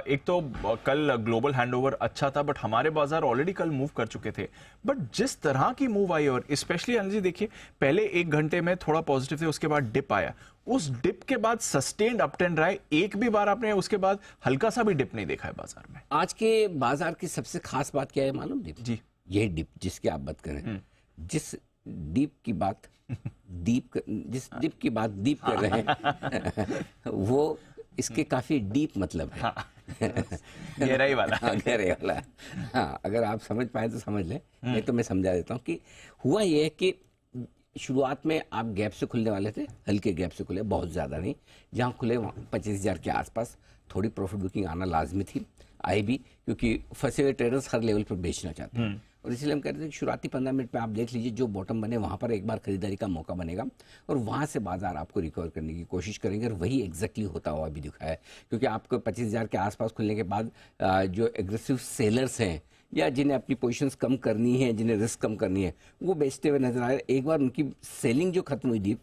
एक तो कल ग्लोबल हैंडओवर अच्छा था, बट हमारे बाजार ऑलरेडी कल मूव कर चुके थे। बट जिस तरह की मूव आई, और स्पेशली अनिल जी देखिए, पहले 1 घंटे में थोड़ा पॉजिटिव थे, उसके बाद डिप आया, उस डिप के बाद सस्टेन्ड अप ट्रेंड रहा है। एक भी बार आपने उसके बाद हल्का सा भी डिप नहीं देखा है बाजार में। आज के बाजार की सबसे खास बात क्या है मालूम दीप जी, यही डिप जिसकी आप बात करें, जिस डीप की बात जिस डिप की बात डीप कर रहे हैं वो इसके काफी डीप मतलब है। गहराई वाला। हाँ, गहराई वाला। हाँ, अगर आप समझ पाए तो समझ लें, नहीं तो मैं समझा देता हूँ कि हुआ ये है कि शुरुआत में आप गैप से खुलने वाले थे, हल्के गैप से खुले, बहुत ज़्यादा नहीं, जहाँ खुले 25,000 के आसपास थोड़ी प्रॉफिट बुकिंग आना लाजमी थी, आई भी, क्योंकि फंसे हुए ट्रेडर्स हर लेवल पर बेचना चाहते हैं। और इसलिए हम कहते हैं कि शुरुआती 15 मिनट में आप देख लीजिए, जो बॉटम बने वहाँ पर एक बार खरीदारी का मौका बनेगा और वहाँ से बाजार आपको रिकवर करने की कोशिश करेंगे, और वही एग्जैक्टली होता हुआ भी दिखा है। क्योंकि आपको 25,000 के आसपास खुलने के बाद जो एग्रेसिव सेलर्स हैं या जिन्हें अपनी पोजीशंस कम करनी है, जिन्हें रिस्क कम करनी है, वो बेचते हुए नजर आए। एक बार उनकी सेलिंग जो खत्म हुई थी,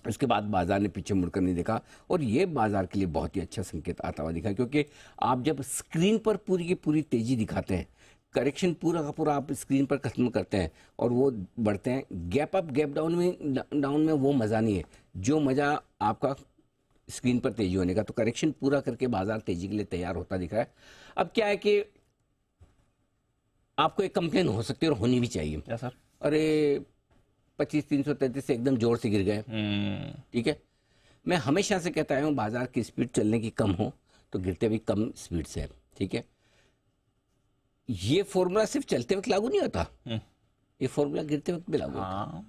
उसके बाद बाजार ने पीछे मुड़कर नहीं देखा, और ये बाजार के लिए बहुत ही अच्छा संकेत आता हुआ दिखा। क्योंकि आप जब स्क्रीन पर पूरी की पूरी तेजी दिखाते हैं, करेक्शन पूरा का पूरा आप स्क्रीन पर खत्म करते हैं और वो बढ़ते हैं, गैप अप गैप डाउन में वो मज़ा नहीं है जो मज़ा आपका स्क्रीन पर तेजी होने का। तो करेक्शन पूरा करके बाजार तेजी के लिए तैयार होता दिख रहा है। अब क्या है कि आपको एक कंप्लेन हो सकती है और होनी भी चाहिए। क्या सर? अरे 25,333 से एकदम जोर से गिर गए। ठीक है, मैं हमेशा से कहता हूँ बाजार की स्पीड चलने की कम हो तो गिरते भी कम स्पीड से है। ठीक है, ये फॉर्मूला सिर्फ चलते वक्त लागू नहीं होता, ये फॉर्मूला गिरते वक्त भी लागू होता है।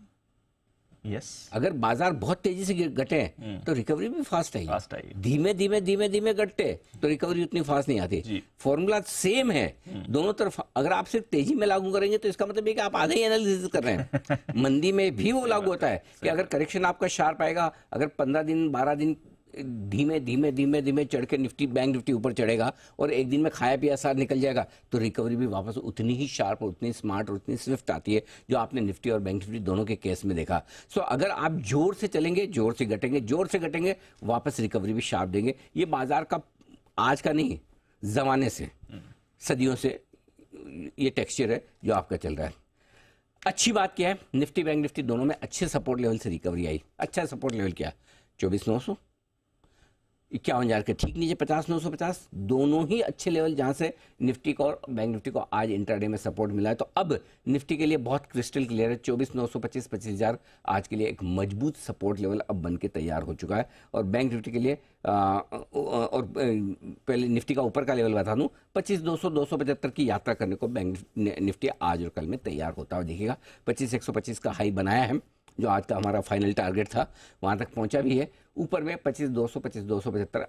यस, अगर बाजार बहुत तेजी से घटे तो रिकवरी भी फास्ट आएगी। धीमे धीमे धीमे धीमे घटते तो रिकवरी उतनी फास्ट नहीं आती। फॉर्मूला सेम है दोनों तरफ। अगर आप सिर्फ तेजी में लागू करेंगे तो इसका मतलब है कि आप आधे ही एनालिसिस कर रहे हैं। मंदी में भी वो लागू होता है कि अगर करेक्शन आपका शार्प आएगा, अगर 15 दिन 12 दिन धीमे धीमे धीमे धीमे चढ़ के निफ्टी बैंक निफ्टी ऊपर चढ़ेगा और एक दिन में खाया पिया सार निकल जाएगा, तो रिकवरी भी वापस उतनी ही शार्प और उतनी स्मार्ट और उतनी स्विफ्ट आती है जो आपने निफ्टी और बैंक निफ्टी दोनों के केस में देखा। सो अगर आप जोर से चलेंगे, जोर से घटेंगे, जोर से घटेंगे, वापस रिकवरी भी शार्प देंगे। ये बाजार का आज का नहीं, जमाने से, सदियों से ये टेक्सचर है जो आपका चल रहा है। अच्छी बात क्या है, निफ्टी बैंक निफ्टी दोनों में अच्छे सपोर्ट लेवल से रिकवरी आई। अच्छा सपोर्ट लेवल क्या, 24,900, 51,000 के ठीक नीचे 50,950, दोनों ही अच्छे लेवल जहां से निफ्टी को और बैंक निफ्टी को आज इंट्राडे में सपोर्ट मिला है। तो अब निफ्टी के लिए बहुत क्रिस्टल क्लियर है, 24,925 25,000 आज के लिए एक मजबूत सपोर्ट लेवल अब बन के तैयार हो चुका है। और बैंक निफ्टी के लिए और पहले निफ्टी का ऊपर का लेवल बता दूं, 25,200 275 की यात्रा करने को बैंक निफ्टी आज और कल में तैयार होता हुआ दिखेगा। 25,125 का हाई बनाया है, जो आज का हमारा फाइनल टारगेट था, वहां तक पहुंचा भी है। ऊपर में 25,200 25,275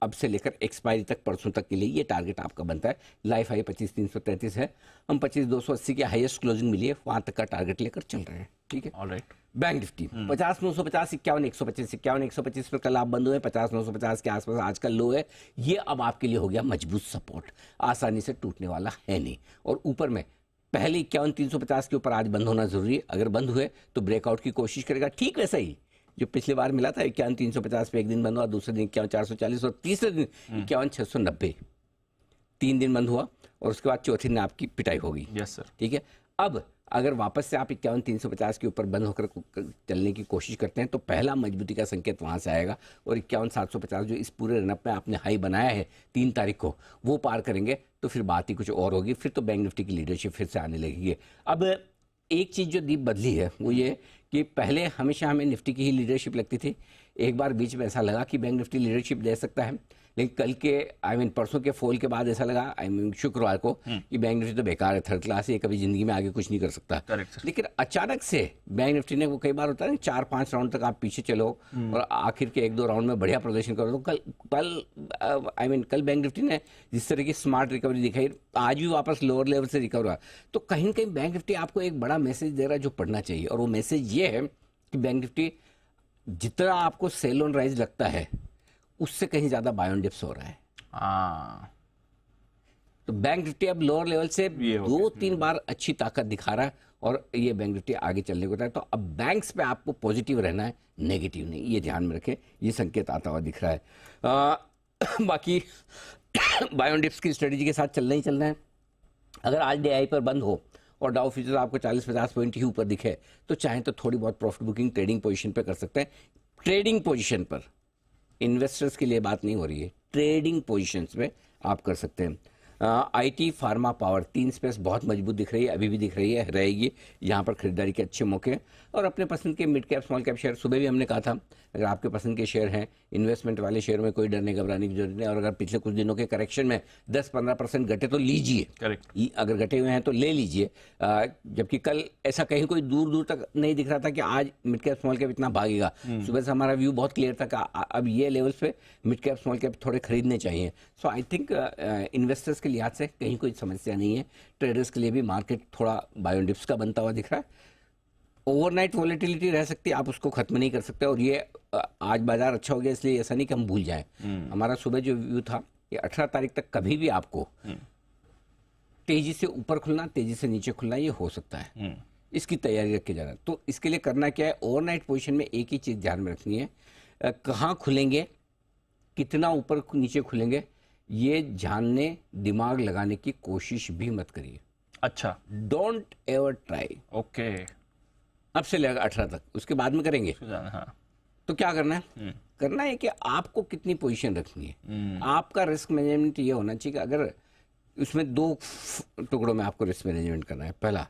अब से लेकर एक्सपायरी तक, परसों तक के लिए ये टारगेट आपका बनता है। लाइफ हाई 25,333 है, हम 25,280 की हाईएस्ट क्लोजिंग मिली है, वहां तक का टारगेट लेकर चल रहे हैं। ठीक है, ऑलराइट। बैंक निफ्टी 50,950 51,125 51,125 पर कल आप बंद हुए, 50,950 के आसपास आज का लो है। ये अब आपके लिए हो गया मजबूत सपोर्ट, आसानी से टूटने वाला है नहीं। और ऊपर में पहले 51,350 के ऊपर आज बंद होना जरूरी है। अगर बंद हुए तो ब्रेकआउट की कोशिश करेगा, ठीक वैसा ही जो पिछली बार मिला था, 51,350 पे एक दिन बंद हुआ, दूसरे दिन 51,440 और तीसरे दिन 51,690, 3 दिन बंद हुआ और उसके बाद चौथे दिन आपकी पिटाई होगी। Yes sir. ठीक है, अब अगर वापस से आप 51,350 के ऊपर बंद होकर चलने की कोशिश करते हैं तो पहला मजबूती का संकेत वहां से आएगा, और 51,750 जो इस पूरे रनअप में आपने हाई बनाया है 3 तारीख को, वो पार करेंगे तो फिर बात ही कुछ और होगी। फिर तो बैंक निफ्टी की लीडरशिप फिर से आने लगेगी। अब एक चीज़ जो दीप बदली है वो ये कि पहले हमेशा हमें निफ्टी की ही लीडरशिप लगती थी। एक बार बीच में ऐसा लगा कि बैंक निफ्टी लीडरशिप दे सकता है, लेकिन कल के परसों के फॉल के बाद ऐसा लगा शुक्रवार को कि बैंक निफ्टी तो बेकार है, थर्ड क्लास है, ये कभी जिंदगी में आगे कुछ नहीं कर सकता। लेकिन अचानक से बैंक निफ्टी ने, वो कई बार होता है ना 4-5 राउंड तक आप पीछे चलो और आखिर के 1-2 राउंड में बढ़िया प्रदर्शन करो, तो कल बैंक निफ्टी ने जिस तरह की स्मार्ट रिकवरी दिखाई, आज भी वापस लोअर लेवल से रिकवर हुआ। तो कहीं ना कहीं बैंक निफ्टी आपको एक बड़ा मैसेज दे रहा है जो पढ़ना चाहिए, और वो मैसेज ये है कि बैंक निफ्टी जितना आपको सेल ऑन राइज लगता है उससे कहीं ज्यादा बाय ऑन डिप्स हो रहा है। तो बैंक निफ्टी अब लोअर लेवल से 2-3 बार अच्छी ताकत दिखा रहा है और ये बैंक निफ्टी आगे चलने को है। तो अब बैंक्स पे आपको पॉजिटिव रहना है, नेगेटिव नहीं, ये ध्यान में रखें, ये संकेत आता हुआ दिख रहा है। बाकी बाय ऑन डिप्स की स्ट्रेटेजी के साथ चलना ही चलना है। अगर आज डे आई पर बंद हो और डाउ फ्यूचर्स आपको 40-50 पॉइंट ही ऊपर दिखे तो चाहे तो थोड़ी बहुत प्रॉफिट बुकिंग ट्रेडिंग पोजीशन पे कर सकते हैं। ट्रेडिंग पोजीशन पर, इन्वेस्टर्स के लिए बात नहीं हो रही है, ट्रेडिंग पोजीशंस में आप कर सकते हैं। आईटी, फार्मा, पावर, तीन स्पेस बहुत मजबूत दिख रही है, अभी भी दिख रही है, रहेगी। यहाँ पर खरीदारी के अच्छे मौके हैं। और अपने पसंद के mid cap small cap share, सुबह भी हमने कहा था अगर आपके पसंद के शेयर हैं, इन्वेस्टमेंट वाले शेयर में कोई डरने घबराने की जरूरत नहीं। और अगर पिछले कुछ दिनों के करेक्शन में 10-15% घटे तो लीजिए, करेक्ट। अगर घटे हुए हैं तो ले लीजिए। जबकि कल ऐसा कहीं कोई दूर दूर तक नहीं दिख रहा था कि आज मिड कैप स्मॉल कैप इतना भागेगा। सुबह से हमारा व्यू बहुत क्लियर था कि अब ये लेवल्स पे मिड कैप स्मॉल कैप थोड़े खरीदने चाहिए। सो आई थिंक इन्वेस्टर्स के लिहाज से कहीं कोई समस्या नहीं है। ट्रेडर्स के लिए भी मार्केट थोड़ा बाय ऑन डिप्स का बनता हुआ दिख रहा है। ओवरनाइट वॉलेटिलिटी रह सकती है, आप उसको खत्म नहीं कर सकते। और ये आज बाजार अच्छा हो गया इसलिए ऐसा नहीं कि हम भूल जाएं। हमारा सुबह जो व्यू था कि 18 तारीख तक कभी भी आपको तेजी से ऊपर खुलना, तेजी से नीचे खुलना ये हो सकता है। इसकी तैयारी रख के जाना। तो इसके लिए करना क्या है, ओवरनाइट पोजीशन में एक ही चीज ध्यान में रखनी है, कहाँ खुलेंगे, कितना ऊपर नीचे खुलेंगे, ये जानने दिमाग लगाने की कोशिश भी मत करिए। अच्छा, डोंट एवर ट्राई। ओके, अब से लेकर 18 तक, उसके बाद में करेंगे। हाँ। तो क्या करना है, करना है कि आपको कितनी पोजीशन रखनी है। आपका रिस्क मैनेजमेंट ये होना चाहिए कि अगर उसमें 2 टुकड़ों में आपको रिस्क मैनेजमेंट करना है। पहला,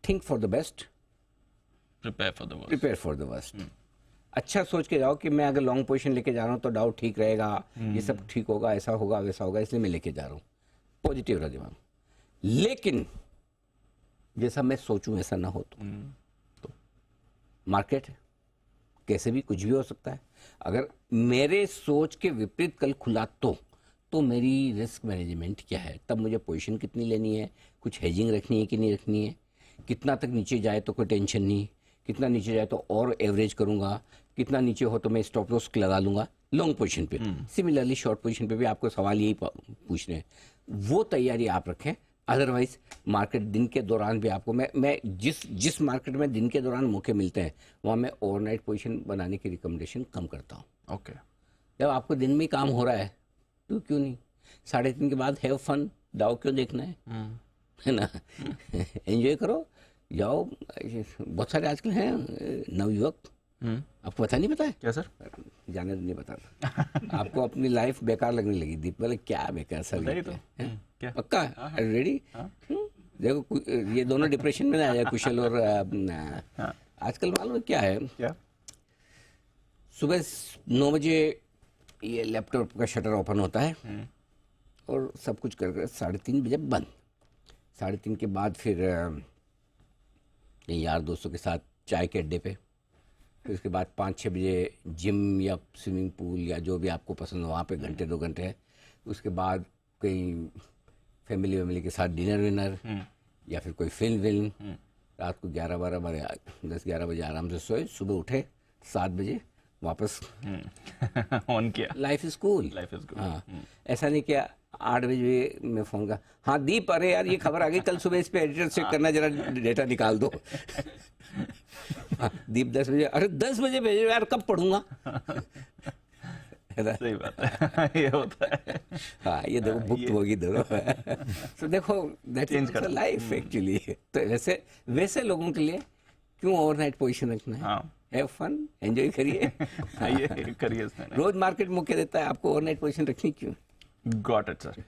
think for the best, prepare for the worst. अच्छा सोच के जाओ कि मैं अगर लॉन्ग पोजीशन लेके जा रहा हूं तो डाउट ठीक रहेगा, ये सब ठीक होगा, ऐसा होगा वैसा होगा, इसलिए मैं लेके जा रहा हूं। पॉजिटिव रहा दिमाग। लेकिन जैसा मैं सोचूं ऐसा ना हो तो मार्केट कैसे भी कुछ भी हो सकता है। अगर मेरे सोच के विपरीत कल खुला तो मेरी रिस्क मैनेजमेंट क्या है, तब मुझे पोजीशन कितनी लेनी है, कुछ हेजिंग रखनी है कि नहीं रखनी है, कितना तक नीचे जाए तो कोई टेंशन नहीं, कितना नीचे जाए तो और एवरेज करूंगा, कितना नीचे हो तो मैं स्टॉप लॉस लगा लूंगा लॉन्ग पोजीशन पे। सिमिलरली शॉर्ट पोजीशन पे भी आपको सवाल यही पूछने हैं, वो तैयारी आप रखें। अदरवाइज मार्केट दिन के दौरान भी आपको मैं जिस मार्केट में दिन के दौरान मौके मिलते हैं वहाँ मैं ओवरनाइट पोजीशन बनाने की रिकमेंडेशन कम करता हूँ। ओके, जब आपको दिन में काम हो रहा है तो क्यों नहीं, 3:30 के बाद हैव फन, डाउ क्यों देखना है ना। एंजॉय करो, जाओ। बहुत सारे आजकल हैं नवयुवक, आपको पता नहीं पता है क्या सर? जाने नहीं बताता। आपको अपनी लाइफ बेकार लगने लगी दीप, बोले क्या बेकार सर क्या? पक्का रेडी? देखो ये दोनों डिप्रेशन में ना आया, कुशल और आजकल मालूम क्या है, क्या? सुबह 9 बजे ये लैपटॉप का शटर ओपन होता है और सब कुछ कर 3:30 बजे बंद। 3:30 के बाद फिर यार दोस्तों के साथ चाय के अड्डे पे, फिर उसके बाद 5-6 बजे जिम या स्विमिंग पूल या जो भी आपको पसंद हो वहाँ पे घंटे 2 घंटे है। उसके बाद कहीं फैमिली के साथ डिनर विनर या फिर कोई फिल्म। रात को 11-12 बजे 10-11 बजे आराम से सोए, सुबह उठे 7 बजे वापस ऑन किया। Life is cool. हाँ, ऐसा नहीं किया 8 बजे मैं फोन का, हाँ दीप अरे यार ये खबर आ गई कल सुबह, इस पे एडिटर चेक करना, जरा डेटा निकाल दो। दीप 10 बजे, अरे 10 बजे भेजो यार, कब पढ़ूंगा। सही बात है, ये होता है। हाँ ये देखो बुक होगी दोनों। तो देखो दैट इज लाइफ एक्चुअली। तो वैसे लोगों के लिए क्यों ओवरनाइट पोजीशन रखना है? हैव फन, एंजॉय करिए। करिए। रोज मार्केट मौके देता है, आपको ओवरनाइट पोजीशन रखनी क्यों? Got it sir.